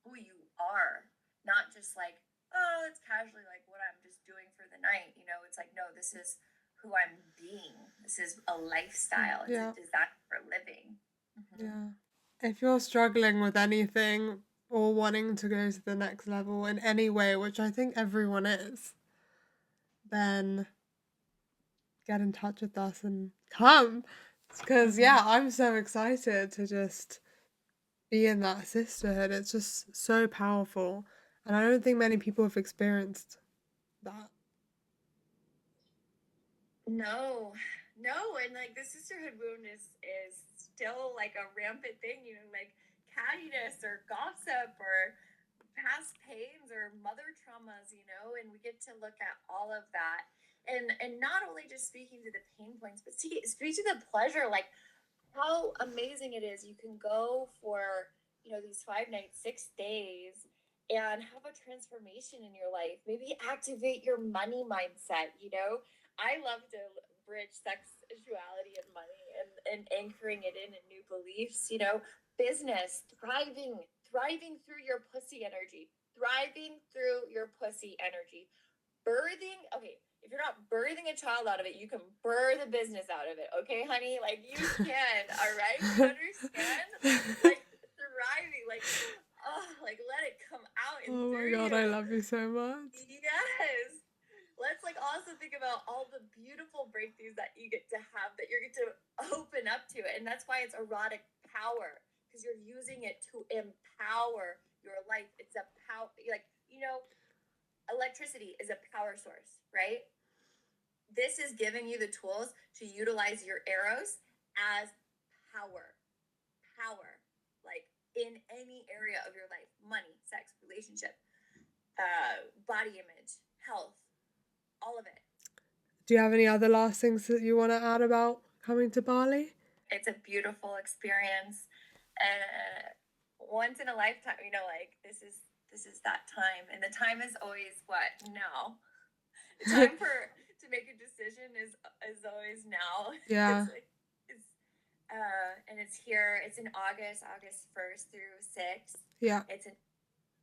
who you are, not just like, oh, it's casually like what I'm just doing for the night. It's like, no, this is who I'm being. This is a lifestyle. It's Yeah. a design for living. Mm-hmm. Yeah. If you're struggling with anything or wanting to go to the next level in any way, which I think everyone is, then get in touch with us and come. Because, yeah, I'm so excited to just be in that sisterhood. It's just so powerful. And I don't think many people have experienced that. No, no, and like the sisterhood wound is still like a rampant thing. Like cattiness or gossip or past pains or mother traumas. And we get to look at all of that, and not only just speaking to the pain points, but speak to the pleasure. Like how amazing it is. You can go for these 5 nights, 6 days, and have a transformation in your life. Maybe activate your money mindset. I love to bridge sexuality and money and anchoring it in new beliefs. Business, thriving through your pussy energy, birthing. Okay, if you're not birthing a child out of it, you can birth a business out of it. Okay, honey, like you can. All right, you understand? Like thriving, like like let it come out and Oh my through God, you. I love you so much. Yes. Let's also think about all the beautiful breakthroughs that you get to have, that you're get to open up to it. And that's why it's erotic power, because you're using it to empower your life. It's a power, electricity is a power source, right? This is giving you the tools to utilize your eros as power, like in any area of your life: money, sex, relationship, body image, health, all of it. Do you have any other last things that you want to add about coming to Bali? It's a beautiful experience, and once in a lifetime. This is that time, and the time is always what now. The time to make a decision is always now. Yeah. And it's here. It's in August 1st through 6th. Yeah. It's in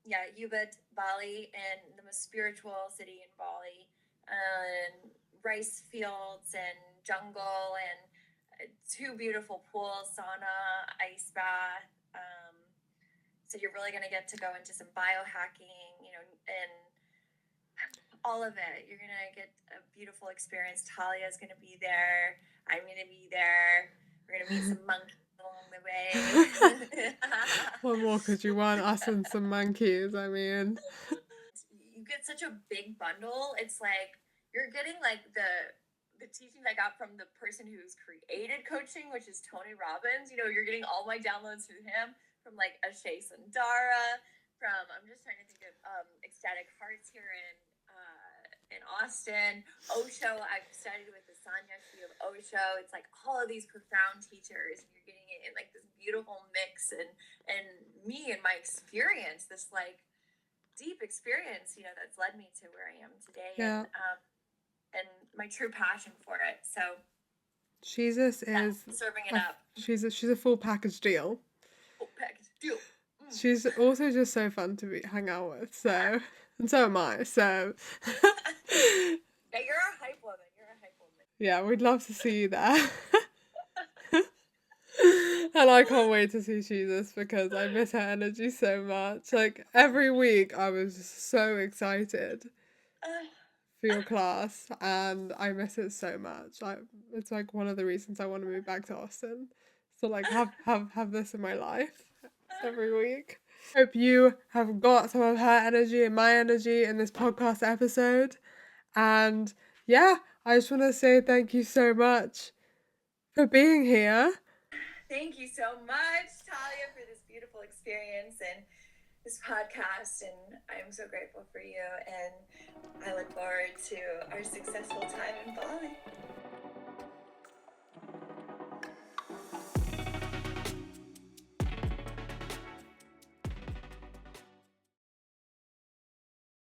Ubud, Bali, and the most spiritual city in Bali. And rice fields and jungle and 2 beautiful pools, sauna, ice bath. So you're really going to get to go into some biohacking, and all of it. You're going to get a beautiful experience. Talia's going to be there. I'm going to be there. We're going to meet some monkeys along the way. What more could you want? Us and some monkeys, I mean. You get such a big bundle. It's like you're getting like the teachings I got from the person who's created coaching, which is Tony Robbins. You're getting all my downloads through him, from like Ashay Sundara, from, I'm just trying to think of Ecstatic Hearts here in Austin, Osho. I've studied with the Sannyasi of Osho. It's like all of these profound teachers, and you're getting it in like this beautiful mix, and me and my experience, this like deep experience, that's led me to where I am today. Yeah. And my true passion for it. So Shesuz is serving it up. She's a full package deal. Full package deal. She's also just so fun to hang out with. So, and so am I. So. Yeah, you're a hype woman. Yeah, we'd love to see you there. And I can't wait to see Shesuz because I miss her energy so much. Like every week I was so excited for your class, and I miss it so much. It's like one of the reasons I want to move back to Austin. So like have this in my life every week. Hope you have got some of her energy and my energy in this podcast episode. And yeah, I just want to say thank you so much for being here. Thank you so much, Talia, for this beautiful experience and this podcast. And I'm so grateful for you. And I look forward to our successful time in Bali.